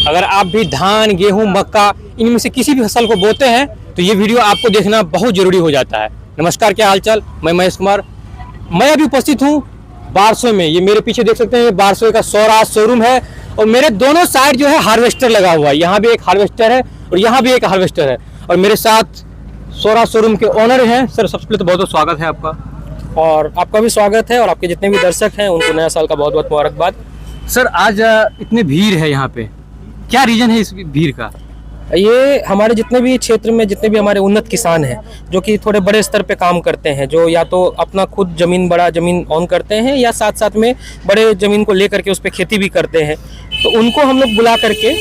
अगर आप भी धान, गेहूं, मक्का इनमें से किसी भी फसल को बोते हैं तो ये वीडियो आपको देखना बहुत जरूरी हो जाता है। नमस्कार, क्या हालचाल। मैं महेश कुमार। मैं अभी उपस्थित हूँ बारसोई में। ये मेरे पीछे देख सकते हैं, ये बारसोई का स्वराज शोरूम है और मेरे दोनों साइड जो है हार्वेस्टर लगा हुआ है। यहाँ भी एक हार्वेस्टर है और यहाँ भी एक हार्वेस्टर है और मेरे साथ स्वराज शोरूम के ओनर हैं। सर, सबसे पहले तो बहुत बहुत स्वागत है आपका। और आपका भी स्वागत है और आपके जितने भी दर्शक हैं उनको नया साल का बहुत बहुत मुबारकबाद। सर, आज इतनी भीड़ है यहाँ पे, क्या रीजन है इस भीड़ का? ये हमारे जितने भी क्षेत्र में जितने भी हमारे उन्नत किसान हैं जो कि थोड़े बड़े स्तर पे काम करते हैं, जो या तो अपना खुद बड़ा जमीन ऑन करते हैं या साथ साथ में बड़े जमीन को लेकर के उस पर खेती भी करते हैं, तो उनको हम लोग बुला करके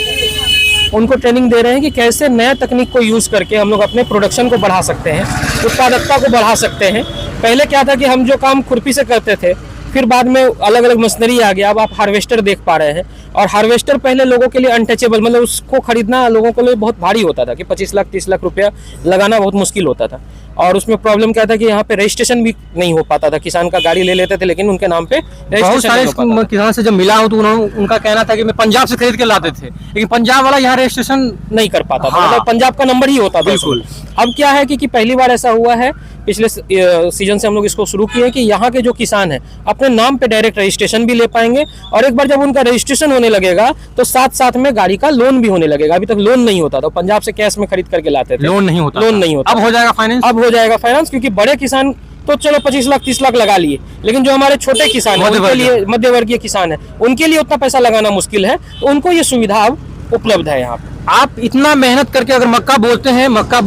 उनको ट्रेनिंग दे रहे हैं कि कैसे नया तकनीक को यूज़ करके हम लोग अपने प्रोडक्शन को बढ़ा सकते हैं, उत्पादकता को बढ़ा सकते हैं। पहले क्या था कि हम जो काम खुरपी से करते थे, फिर बाद में अलग अलग मशीनरी आ गया। अब आप हार्वेस्टर देख पा रहे हैं और हार्वेस्टर पहले लोगों के लिए अनटचेबल, मतलब उसको खरीदना लोगों के लिए बहुत भारी होता था कि 25 लाख 30 लाख रुपया लगाना बहुत मुश्किल होता था। और उसमें प्रॉब्लम क्या था कि यहाँ पे रजिस्ट्रेशन भी नहीं हो पाता था। किसान का गाड़ी ले लेते थे लेकिन उनके नाम पे रजिस्ट्रेशन। किसान से जब मिला हूँ तो उनका कहना था कि मैं पंजाब से खरीद के लाते थे, लेकिन पंजाब वाला यहाँ रजिस्ट्रेशन नहीं कर पाता था। हाँ। मतलब पंजाब का नंबर ही होता था। बिल्कुल। अब क्या है कि पहली बार ऐसा हुआ है, पिछले सीजन से हम लोग इसको शुरू किए कि यहाँ के जो किसान हैं अपने नाम पे डायरेक्ट रजिस्ट्रेशन भी ले पाएंगे और एक बार जब उनका रजिस्ट्रेशन होने लगेगा तो साथ साथ में गाड़ी का लोन भी होने लगेगा। अभी तक लोन नहीं होता था, पंजाब से कैश में खरीद करके लाते थे, लोन नहीं होता। अब हो जाएगा फाइनेंस। अब हो जाएगा फाइनेंस, क्योंकि बड़े किसान तो चलो 25 लाख 30 लाख लगा लिए, लेकिन जो हमारे छोटे किसान हैं उनके लिए, मध्यवर्गीय किसान है, उनके लिए उतना पैसा लगाना मुश्किल है, तो उनको ये सुविधा अब उपलब्ध है यहाँ पे। आप इतना मेहनत करके अगर मक्का बोलते हैं, मक्का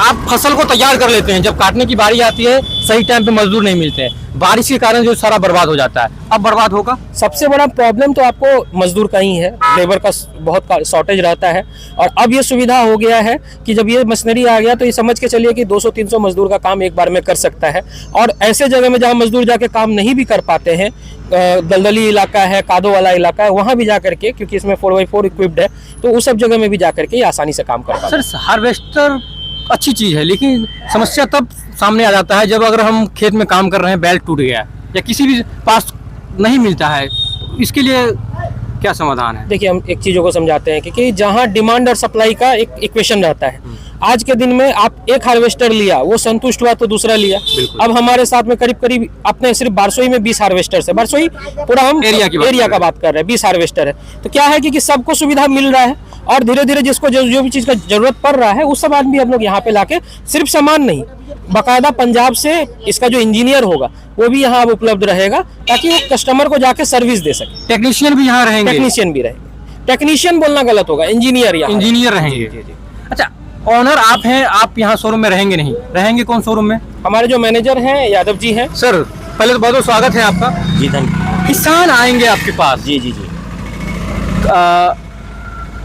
आप फसल को तैयार कर लेते हैं, जब काटने की बारी आती है सही टाइम पे मजदूर नहीं मिलते हैं, बारिश के कारण जो सारा बर्बाद हो जाता है। अब बर्बाद होगा। सबसे बड़ा प्रॉब्लम तो आपको मजदूर का ही है, लेबर का बहुत शॉर्टेज रहता है। और अब ये सुविधा हो गया है कि जब ये मशीनरी आ गया तो ये समझ के चलिए कि 200-300 मजदूर का काम एक बार में कर सकता है। और ऐसे जगह में जहाँ मजदूर जाके काम नहीं भी कर पाते हैं, दलदली इलाका है, कादो वाला इलाका है, वहाँ भी जा करके, क्योंकि इसमें 4x4 इक्विप्ड है, तो उस सब जगह में भी जा करके ये आसानी से काम कर पाते हैं। सर, हार्वेस्टर अच्छी चीज़ है, लेकिन समस्या तब सामने आ जाता है जब अगर हम खेत में काम कर रहे हैं, बेल्ट टूट गया या किसी भी पास नहीं मिलता है, तो इसके लिए क्या समाधान है? देखिए, हम एक चीज़ों को समझाते हैं कि जहाँ डिमांड और सप्लाई का एक इक्वेशन रहता है। आज के दिन में आप एक हार्वेस्टर लिया, वो संतुष्ट हुआ तो दूसरा लिया। अब हमारे साथ में करीब करीब अपने सिर्फ बारसोई में 20 हार्वेस्टर है। बारसोई पूरा हम एरिया का बात कर रहे हैं, 20 हार्वेस्टर है। तो क्या है कि सबको सुविधा मिल रहा है और धीरे धीरे जिसको जो भी चीज़ का जरूरत पड़ रहा है उस सब आदमी हम लोग यहाँ पे लाके सिर्फ सामान नहीं, बाकायदा पंजाब से इसका जो इंजीनियर होगा वो भी यहाँ उपलब्ध रहेगा ताकि वो कस्टमर को जाके सर्विस दे सके। टेक्नीशियन भी यहाँ रहेंगे। टेक्नीशियन भी रहेंगे। टेक्नीशियन बोलना गलत होगा, इंजीनियर रहेंगे। अच्छा, ओनर आप हैं, आप यहाँ शोरूम में रहेंगे नहीं? रहेंगे कौन शोरूम में? हमारे जो मैनेजर हैं यादव जी हैं। सर, पहले तो बहुत बहुत स्वागत है आपका। जी धन्यवाद। किसान आएंगे आपके पास। जी जी जी।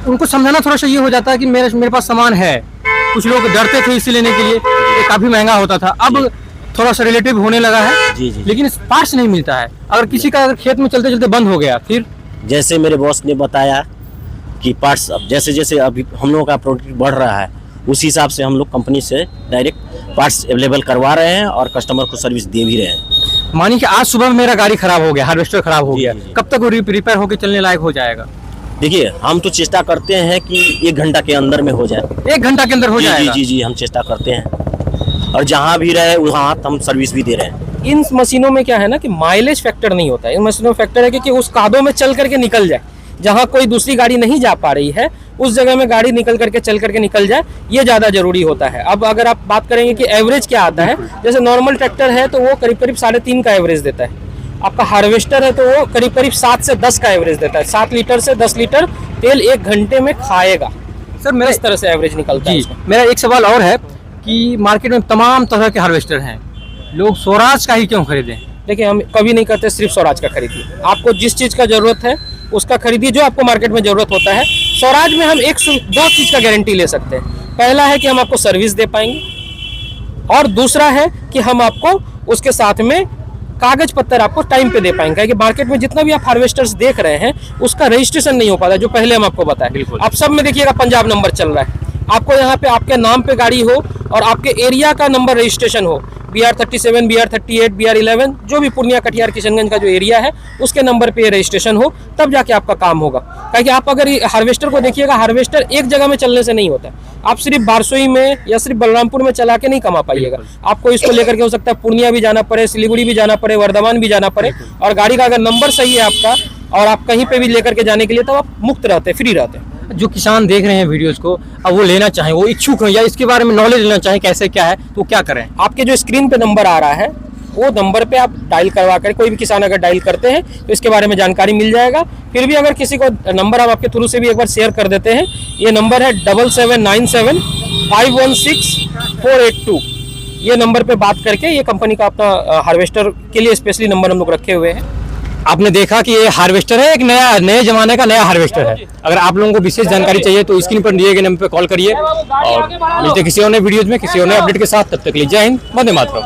उनको समझाना थोड़ा सा ये हो जाता है कि मेरे पास सामान है। कुछ लोग डरते थे इसे लेने के लिए, ये काफी महंगा होता था। अब थोड़ा सा रिलेटिव होने लगा है। जी जी। लेकिन पार्ट्स नहीं मिलता है। अगर किसी का खेत में चलते चलते बंद हो गया, फिर जैसे मेरे बॉस ने बताया कि पार्ट्स अब जैसे जैसे अभी हम लोगों का प्रोडक्ट बढ़ रहा है, उसी हिसाब से हम लोग कंपनी से डायरेक्ट पार्ट्स अवेलेबल करवा रहे हैं और कस्टमर को सर्विस दे भी रहे हैं। मानिए कि आज सुबह मेरा गाड़ी खराब हो गया, हार्वेस्टर खराब हो गया, कब तक वो रिपेयर होकर चलने लायक हो जाएगा? देखिए, हम तो चेष्टा करते हैं कि 1 घंटा के अंदर में हो जाए। 1 घंटा के अंदर हो जाएगा? जी जी, हम चेष्टा करते हैं और जहाँ भी रहे वहाँ हम सर्विस भी दे रहे हैं। इन मशीनों में क्या है ना कि माइलेज फैक्टर नहीं होता है। इन मशीनों में फैक्टर है कि उस कादों में चल करके निकल जाए, जहाँ कोई दूसरी गाड़ी नहीं जा पा रही है उस जगह में गाड़ी निकल करके चल करके निकल जाए, ये ज़्यादा जरूरी होता है। अब अगर आप बात करेंगे कि एवरेज क्या आता है, जैसे नॉर्मल ट्रैक्टर है तो वो करीब करीब 3.5 का एवरेज देता है। आपका हार्वेस्टर है तो वो करीब करीब 7 से 10 का एवरेज देता है। 7 लीटर से 10 लीटर तेल 1 घंटे में खाएगा। सर, मेरा इस तरह से एवरेज निकलता है। मेरा एक सवाल और है कि मार्केट में तमाम तरह के हार्वेस्टर हैं, लोग स्वराज का ही क्यों खरीदें? देखिए, हम कभी नहीं कहते सिर्फ स्वराज का खरीदिए। आपको जिस चीज़ का जरूरत है उसका खरीदिए, जो आपको मार्केट में जरूरत होता है। स्वराज में हम 2 चीज़ का गारंटी ले सकते हैं। पहला है कि हम आपको सर्विस दे पाएंगे और दूसरा है कि हम आपको उसके साथ में कागज पत्तर आपको टाइम पे दे पाएंगे। कि मार्केट में जितना भी आप हार्वेस्टर्स देख रहे हैं उसका रजिस्ट्रेशन नहीं हो पाता, जो पहले हम आपको बताएं। बिल्कुल। आप सब में देखिएगा पंजाब नंबर चल रहा है, आपको यहाँ पे आपके नाम पे गाड़ी हो और आपके एरिया का नंबर रजिस्ट्रेशन हो, BR37, BR38, BR11 जो भी पूर्णिया कटिहार किशनगंज का जो एरिया है उसके नंबर पे रजिस्ट्रेशन हो, तब जाके आपका काम होगा। क्योंकि आप अगर हार्वेस्टर को देखिएगा, हार्वेस्टर एक जगह में चलने से नहीं होता। आप सिर्फ बारसोई में या सिर्फ बलरामपुर में चला के नहीं कमा पाइएगा। आपको इसको लेकर के हो सकता है पूर्णिया भी जाना पड़े, सिलीगुड़ी भी जाना पड़े, वर्धमान भी जाना पड़े, और गाड़ी का अगर नंबर सही है आपका और आप कहीं पे भी लेकर के जाने के लिए, तब आप मुक्त रहते हैं, फ्री रहते हैं। जो किसान देख रहे हैं वीडियोस को, अब वो लेना चाहें, वो इच्छुक हैं या इसके बारे में नॉलेज लेना चाहें कैसे क्या है, तो क्या करें? आपके जो स्क्रीन पे नंबर आ रहा है वो नंबर पे आप डायल करवा कर, कोई भी किसान अगर डायल करते हैं तो इसके बारे में जानकारी मिल जाएगा। फिर भी अगर किसी को नंबर हम आपके थ्रू से भी एक बार शेयर कर देते हैं, ये नंबर है 7797516482। ये नंबर पे बात करके ये कंपनी का अपना हार्वेस्टर के लिए स्पेशली नंबर हम लोग रखे हुए हैं। आपने देखा कि ये हार्वेस्टर है, एक नए जमाने का नया हार्वेस्टर है। अगर आप लोगों को विशेष जानकारी चाहिए तो स्क्रीन पर दिए गए नंबर पर कॉल करिए, और मिलते किसी और नए वीडियोज में किसी और नए अपडेट के साथ। तब तक के लिए जय हिंद, वंदे मातरम।